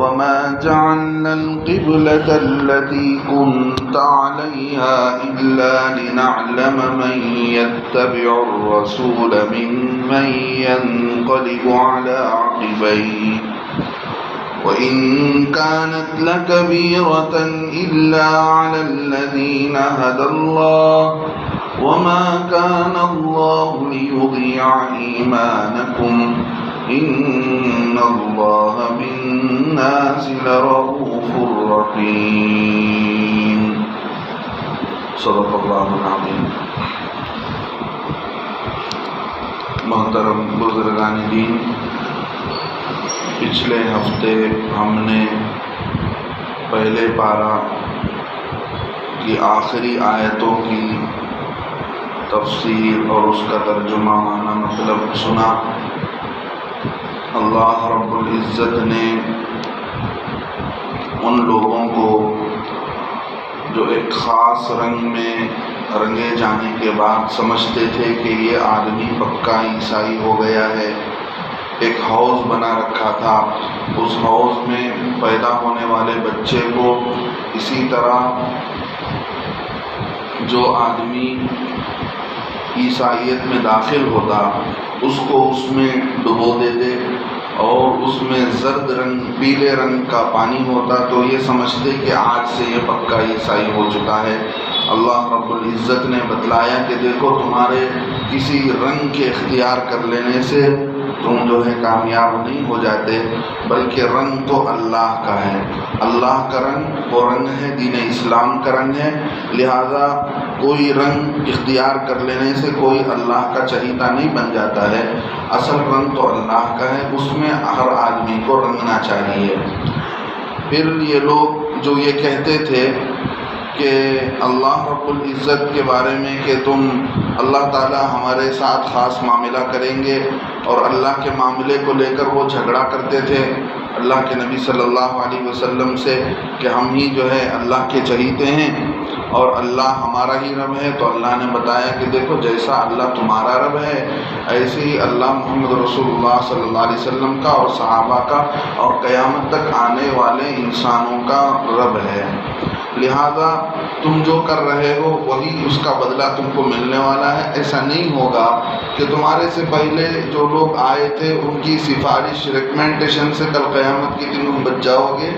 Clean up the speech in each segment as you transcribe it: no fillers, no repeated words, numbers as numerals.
وما جعلنا القبلة التي كنت عليها إلا لنعلم من يتبع الرسول ممن ينقلب على عقبيه وإن كانت لكبيرة إلا على الذين هدى الله وما كان الله ليضيع إيمانكم إن الله بالناس لرؤوف رحيم صدق اللہ العظیم۔ محترم بزرگان دین، پچھلے ہفتے ہم نے پہلے پارہ کی آخری آیتوں کی تفسیر اور اس کا ترجمہ معنی مطلب سنا۔ اللہ رب العزت نے ان لوگوں کو جو ایک خاص رنگ میں رنگے جانے کے بعد سمجھتے تھے کہ یہ آدمی پکا عیسائی ہو گیا ہے، ایک حوض بنا رکھا تھا، اس حوض میں پیدا ہونے والے بچے کو اسی طرح جو آدمی عیسائیت میں داخل ہوتا اس کو اس میں ڈبو دیتے اور اس میں زرد رنگ پیلے رنگ کا پانی ہوتا تو یہ سمجھتے کہ آج سے یہ پکا عیسائی ہو چکا ہے۔ اللہ رب العزت نے بتلایا کہ دیکھو تمہارے کسی رنگ کے اختیار کر لینے سے تم جو ہے کامیاب نہیں ہو جاتے، بلکہ رنگ تو اللہ کا ہے، اللہ کا رنگ وہ رنگ ہے، دین اسلام کا رنگ ہے، لہذا کوئی رنگ اختیار کر لینے سے کوئی اللہ کا چہیتا نہیں بن جاتا ہے، اصل رنگ تو اللہ کا ہے، اس میں ہر آدمی کو رنگنا چاہیے۔ پھر یہ لوگ جو یہ کہتے تھے کہ اللہ رب العزت کے بارے میں کہ تم اللہ تعالیٰ ہمارے ساتھ خاص معاملہ کریں گے، اور اللہ کے معاملے کو لے کر وہ جھگڑا کرتے تھے اللہ کے نبی صلی اللہ علیہ وسلم سے کہ ہم ہی جو ہے اللہ کے چہیتے ہیں اور اللہ ہمارا ہی رب ہے۔ تو اللہ نے بتایا کہ دیکھو جیسا اللہ تمہارا رب ہے ایسے ہی اللہ محمد رسول اللہ صلی اللہ علیہ وسلم کا اور صحابہ کا اور قیامت تک آنے والے انسانوں کا رب ہے، لہذا تم جو کر رہے ہو وہی اس کا بدلہ تم کو ملنے والا ہے۔ ایسا نہیں ہوگا کہ تمہارے سے پہلے جو لوگ آئے تھے ان کی سفارش ریکمنڈیشن سے کل قیامت کے دن تم بچ جاؤ گے،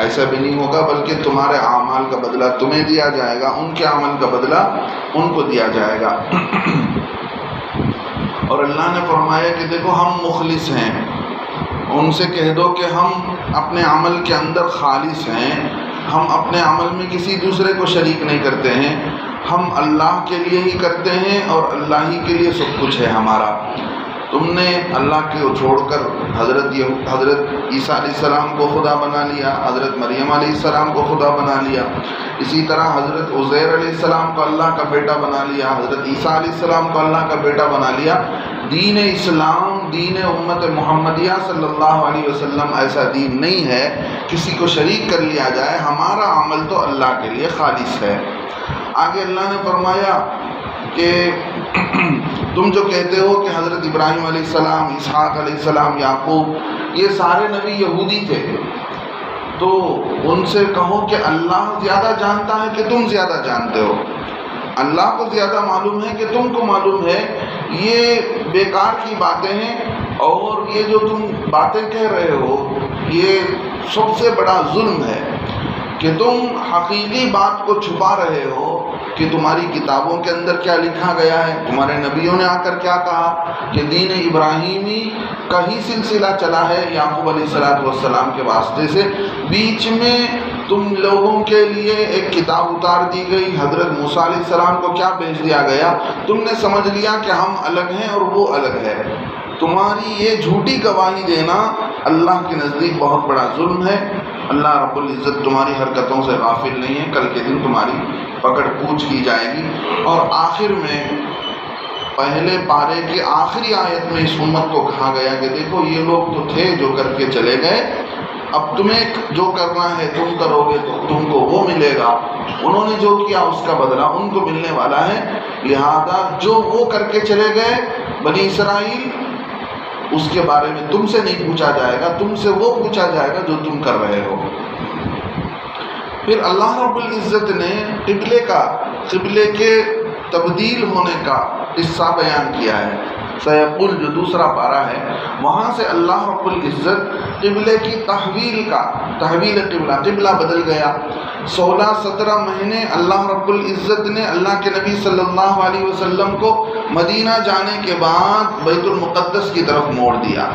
ایسا بھی نہیں ہوگا، بلکہ تمہارے اعمال کا بدلہ تمہیں دیا جائے گا، ان کے عمل کا بدلہ ان کو دیا جائے گا۔ اور اللہ نے فرمایا کہ دیکھو ہم مخلص ہیں، ان سے کہہ دو کہ ہم اپنے عمل کے اندر خالص ہیں، ہم اپنے عمل میں کسی دوسرے کو شریک نہیں کرتے ہیں، ہم اللہ کے لیے ہی کرتے ہیں اور اللہ ہی کے لیے سب کچھ ہے ہمارا۔ تم نے اللہ کو چھوڑ کر حضرت عیسیٰ علیہ السلام کو خدا بنا لیا، حضرت مریم علیہ السلام کو خدا بنا لیا، اسی طرح حضرت عزیر علیہ السلام کو اللہ کا بیٹا بنا لیا، حضرت عیسیٰ علیہ السلام کو اللہ کا بیٹا بنا لیا۔ دین اسلام، دین امت محمدیہ صلی اللہ علیہ وسلم ایسا دین نہیں ہے کسی کو شریک کر لیا جائے، ہمارا عمل تو اللہ کے لیے خالص ہے۔ آگے اللہ نے فرمایا کہ تم جو کہتے ہو کہ حضرت ابراہیم علیہ السلام، اسحاق علیہ السلام، یعقوب یہ سارے نبی یہودی تھے، تو ان سے کہو کہ اللہ زیادہ جانتا ہے کہ تم زیادہ جانتے ہو، اللہ کو زیادہ معلوم ہے کہ تم کو معلوم ہے، یہ بیکار کی باتیں ہیں، اور یہ جو تم باتیں کہہ رہے ہو یہ سب سے بڑا ظلم ہے کہ تم حقیقی بات کو چھپا رہے ہو کہ تمہاری کتابوں کے اندر کیا لکھا گیا ہے، تمہارے نبیوں نے آ کر کیا کہا کہ دین ابراہیمی کا ہی سلسلہ چلا ہے یعقوب علیہ السلام کے واسطے سے، بیچ میں تم لوگوں کے لیے ایک کتاب اتار دی گئی، حضرت موسیٰ علیہ السلام کو کیا بھیج دیا گیا، تم نے سمجھ لیا کہ ہم الگ ہیں اور وہ الگ ہے۔ تمہاری یہ جھوٹی گواہی دینا اللہ کے نزدیک بہت بڑا ظلم ہے۔ اللہ رب العزت تمہاری حرکتوں سے غافل نہیں ہے، کل کے دن تمہاری پکڑ پوچھ کی جائے گی۔ اور آخر میں پہلے پارے کی آخری آیت میں اس امت کو کہا گیا کہ دیکھو یہ لوگ تو تھے جو کر کے چلے گئے، اب تمہیں جو کرنا ہے تم کرو گے تو تم کو وہ ملے گا، انہوں نے جو کیا اس کا بدلہ ان کو ملنے والا ہے، لہذا جو وہ کر کے چلے گئے بنی اسرائیل اس کے بارے میں تم سے نہیں پوچھا جائے گا، تم سے وہ پوچھا جائے گا جو تم کر رہے ہو۔ پھر اللہ رب العزت نے قبلے کے تبدیل ہونے کا قصہ بیان کیا ہے۔ سیقول جو دوسرا پارہ ہے، وہاں سے اللہ رب العزت قبلے کی تحویل قبلہ بدل گیا۔ 16-17 مہینے اللہ رب العزت نے اللہ کے نبی صلی اللہ علیہ وسلم کو مدینہ جانے کے بعد بیت المقدس کی طرف موڑ دیا۔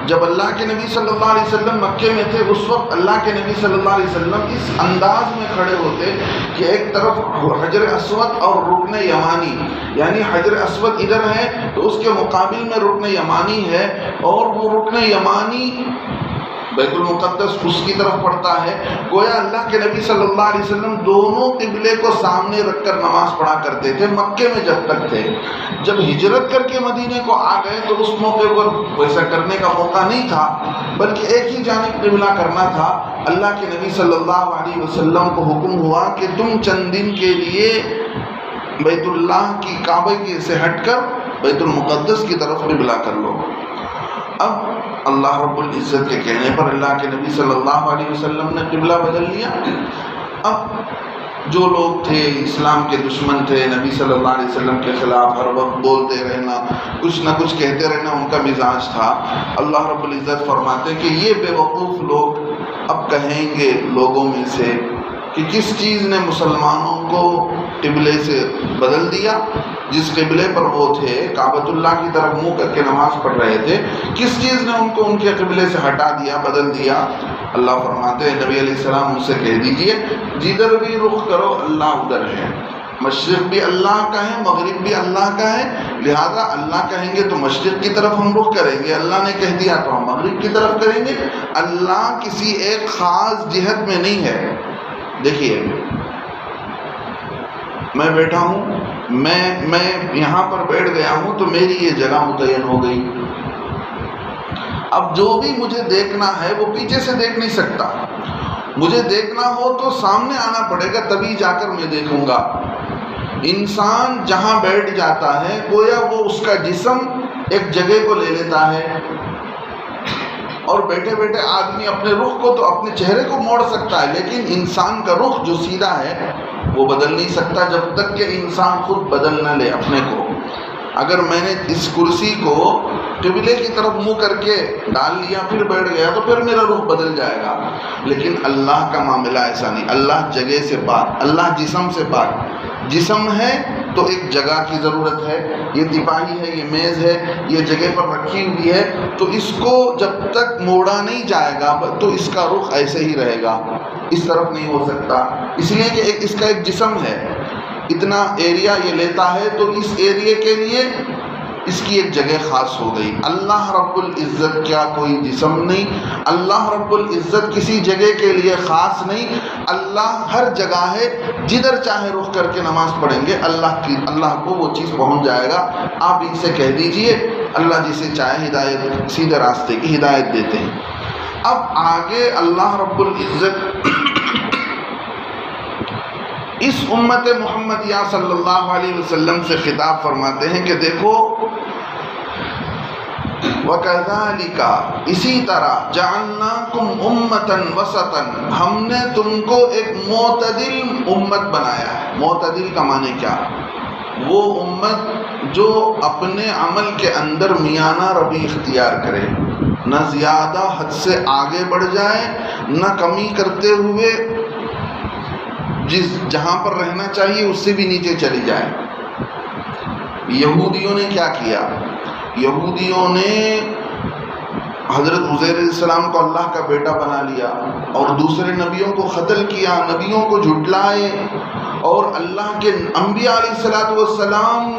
جب اللہ کے نبی صلی اللہ علیہ وسلم مکے میں تھے، اس وقت اللہ کے نبی صلی اللہ علیہ وسلم اس انداز میں کھڑے ہوتے کہ ایک طرف حجر اسود اور رکن یمانی، یعنی حجر اسود ادھر ہے تو اس کے مقابل میں رکن یمانی ہے، اور وہ رکن یمانی بیت المقدس اس کی طرف پڑتا ہے۔ گویا اللہ کے نبی صلی اللہ علیہ وسلم دونوں قبلے کو سامنے رکھ کر نماز پڑھا کرتے تھے مکے میں جب تک تھے۔ جب ہجرت کر کے مدینے کو آ گئے تو اس موقع پر ویسا کرنے کا موقع نہیں تھا، بلکہ ایک ہی جانب قبلہ کرنا تھا۔ اللہ کے نبی صلی اللہ علیہ وسلم کو حکم ہوا کہ تم چند دن کے لیے بیت اللہ کی کعبے سے ہٹ کر بیت المقدس کی طرف قبلہ کر لو۔ اب اللہ رب العزت کے کہنے پر اللہ کے نبی صلی اللہ علیہ وسلم نے قبلہ بدل لیا۔ اب جو لوگ تھے، اسلام کے دشمن تھے، نبی صلی اللہ علیہ وسلم کے خلاف ہر وقت بولتے رہنا، کچھ نہ کچھ کہتے رہنا ان کا مزاج تھا۔ اللہ رب العزت فرماتے کہ یہ بے وقوف لوگ اب کہیں گے لوگوں میں سے کہ کس چیز نے مسلمانوں کو قبلے سے بدل دیا؟ جس قبلے پر وہ تھے، کعبۃ اللہ کی طرف منہ کر کے نماز پڑھ رہے تھے، کس چیز نے ان کو ان کے قبلے سے ہٹا دیا، بدل دیا؟ اللہ فرماتے ہیں نبی علیہ السلام ان سے کہہ دیجئے جدھر بھی رخ کرو اللہ ادھر ہے۔ مشرق بھی اللہ کا ہے، مغرب بھی اللہ کا ہے، لہذا اللہ کہیں گے تو مشرق کی طرف ہم رخ کریں گے، اللہ نے کہہ دیا تو ہم مغرب کی طرف کریں گے۔ اللہ کسی ایک خاص جہت میں نہیں ہے۔ دیکھیے میں بیٹھا ہوں، میں یہاں پر بیٹھ گیا ہوں تو میری یہ جگہ متعین ہو گئی۔ اب جو بھی مجھے دیکھنا ہے وہ پیچھے سے دیکھ نہیں سکتا، مجھے دیکھنا ہو تو سامنے آنا پڑے گا، تبھی جا کر میں دیکھوں گا۔ انسان جہاں بیٹھ جاتا ہے گویا وہ اس کا جسم ایک جگہ کو لے لیتا ہے، اور بیٹھے بیٹھے آدمی اپنے رخ کو تو اپنے چہرے کو موڑ سکتا ہے، لیکن انسان کا رخ جو سیدھا ہے وہ بدل نہیں سکتا جب تک کہ انسان خود بدل نہ لے اپنے کو۔ اگر میں نے اس کرسی کو قبلے کی طرف منہ کر کے ڈال لیا پھر بیٹھ گیا تو پھر میرا رخ بدل جائے گا، لیکن اللہ کا معاملہ ایسا نہیں۔ اللہ جگہ سے پاک، اللہ جسم سے پاک۔ جسم ہے تو ایک جگہ کی ضرورت ہے، یہ تپاہی ہے، یہ میز ہے، یہ جگہ پر رکھی ہوئی ہے، تو اس کو جب تک موڑا نہیں جائے گا تو اس کا رخ ایسے ہی رہے گا، اس طرف نہیں ہو سکتا، اس لیے کہ اس کا ایک جسم ہے، اتنا ایریا یہ لیتا ہے تو اس ایریے کے لیے اس کی ایک جگہ خاص ہو گئی۔ اللہ رب العزت کیا کوئی جسم نہیں، اللہ رب العزت کسی جگہ کے لیے خاص نہیں، اللہ ہر جگہ ہے، جدھر چاہے رخ کر کے نماز پڑھیں گے اللہ کو وہ چیز پہنچ جائے گا۔ آپ ان سے کہہ دیجئے اللہ جسے چاہے ہدایت، سیدھے راستے کی ہدایت دیتے ہیں۔ اب آگے اللہ رب العزت اس امت محمدیہ صلی اللہ علیہ وسلم سے خطاب فرماتے ہیں کہ دیکھو وَكَذَلِكَ اسی طرح جَعَلْنَاكُمْ أُمَّةً وَسَطًا ہم نے تم کو ایک معتدل امت بنایا ہے۔ معتدل کا معنی کیا؟ وہ امت جو اپنے عمل کے اندر میانہ روی اختیار کرے، نہ زیادہ حد سے آگے بڑھ جائے، نہ کمی کرتے ہوئے جہاں پر رہنا چاہیے اس سے بھی نیچے چلی جائے۔ یہودیوں نے کیا کیا؟ یہودیوں نے حضرت عزیر علیہ السلام کو اللہ کا بیٹا بنا لیا اور دوسرے نبیوں کو قتل کیا، نبیوں کو جھٹلائے، اور اللہ کے انبیاء علیہ السلام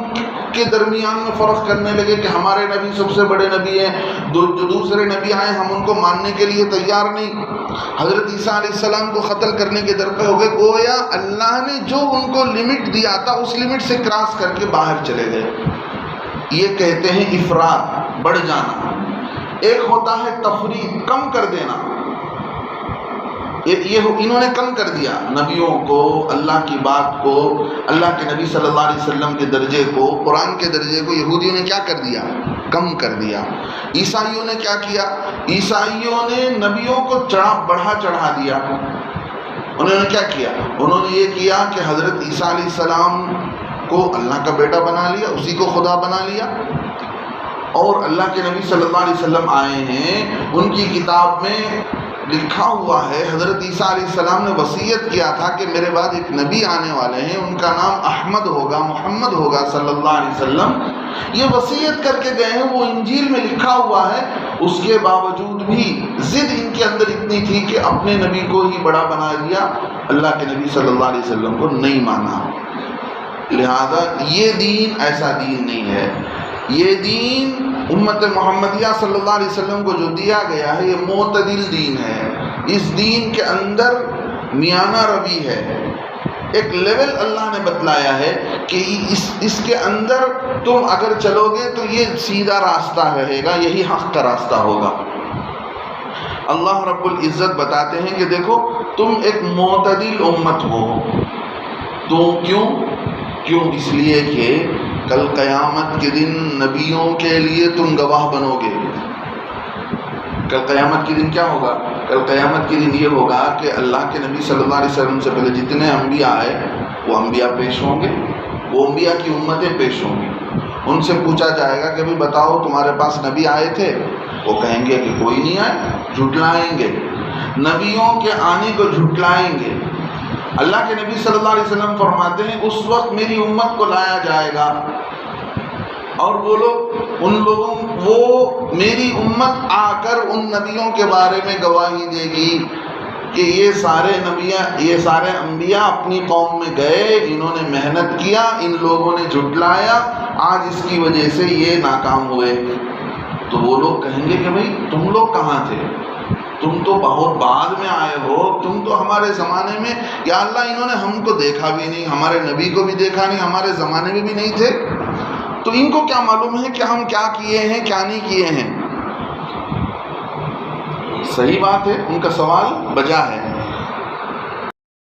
کے درمیان میں فرق کرنے لگے کہ ہمارے نبی سب سے بڑے نبی ہیں، جو دوسرے نبی آئے ہم ان کو ماننے کے لیے تیار نہیں۔ حضرت عیسیٰ علیہ السلام کو قتل کرنے کے در پہ ہو گئے۔ گویا اللہ نے جو ان کو لمٹ دیا تھا اس لمٹ سے کراس کر کے باہر چلے گئے۔ یہ کہتے ہیں افراد، بڑھ جانا۔ ایک ہوتا ہے تفرید، کم کر دینا، یہ انہوں نے کم کر دیا نبیوں کو، اللہ کی بات کو، اللہ کے نبی صلی اللہ علیہ وسلم کے درجے کو، قرآن کے درجے کو یہودیوں نے کیا کر دیا؟ کم کر دیا۔ عیسائیوں نے کیا کیا؟ عیسائیوں نے نبیوں کو چڑھا دیا۔ انہوں نے کیا کیا؟ انہوں نے یہ کیا کہ حضرت عیسیٰ علیہ السلام کو اللہ کا بیٹا بنا لیا، اسی کو خدا بنا لیا، اور اللہ کے نبی صلی اللہ علیہ وسلم آئے ہیں، ان کی کتاب میں لکھا ہوا ہے، حضرت عیسیٰ علیہ السلام نے وصیت کیا تھا کہ میرے بعد ایک نبی آنے والے ہیں، ان کا نام احمد ہوگا، محمد ہوگا صلی اللہ علیہ وسلم، یہ وصیت کر کے گئے ہیں، وہ انجیل میں لکھا ہوا ہے۔ اس کے باوجود بھی ضد ان کے اندر اتنی تھی کہ اپنے نبی کو ہی بڑا بنا دیا، اللہ کے نبی صلی اللہ علیہ وسلم کو نہیں مانا۔ لہذا یہ دین ایسا دین نہیں ہے۔ یہ دین امت محمدیہ صلی اللہ علیہ وسلم کو جو دیا گیا ہے، یہ معتدل دین ہے۔ اس دین کے اندر میانہ روی ہے، ایک لیول اللہ نے بتلایا ہے کہ اس کے اندر تم اگر چلو گے تو یہ سیدھا راستہ رہے گا، یہی حق کا راستہ ہوگا۔ اللہ رب العزت بتاتے ہیں کہ دیکھو تم ایک معتدل امت ہو۔ تو کیوں؟ اس لیے کہ کل قیامت کے دن نبیوں کے لیے تم گواہ بنو گے۔ کل قیامت کے دن کیا ہوگا؟ کل قیامت کے دن یہ ہوگا کہ اللہ کے نبی صلی اللہ علیہ وسلم سے پہلے جتنے انبیاء آئے وہ انبیاء پیش ہوں گے، وہ انبیاء کی امتیں پیش ہوں گی۔ ان سے پوچھا جائے گا کہ بھی بتاؤ تمہارے پاس نبی آئے تھے؟ وہ کہیں گے کہ کوئی نہیں آئے، جھٹلائیں گے، نبیوں کے آنے کو جھٹلائیں گے۔ اللہ کے نبی صلی اللہ علیہ وسلم فرماتے ہیں اس وقت میری امت کو لایا جائے گا اور وہ میری امت آ کر ان نبیوں کے بارے میں گواہی دے گی کہ یہ سارے انبیاء اپنی قوم میں گئے، انہوں نے محنت کیا، ان لوگوں نے جھٹلایا، آج اس کی وجہ سے یہ ناکام ہوئے۔ تو وہ لوگ کہیں گے کہ بھئی تم لوگ کہاں تھے؟ تم تو بہت بعد میں آئے ہو، تم تو ہمارے زمانے میں، یا اللہ انہوں نے ہم کو دیکھا بھی نہیں، ہمارے نبی کو بھی دیکھا نہیں، ہمارے زمانے میں بھی نہیں تھے، تو ان کو کیا معلوم ہے کہ ہم کیا کیے ہیں کیا نہیں کیے ہیں؟ صحیح بات ہے، ان کا سوال بجا ہے۔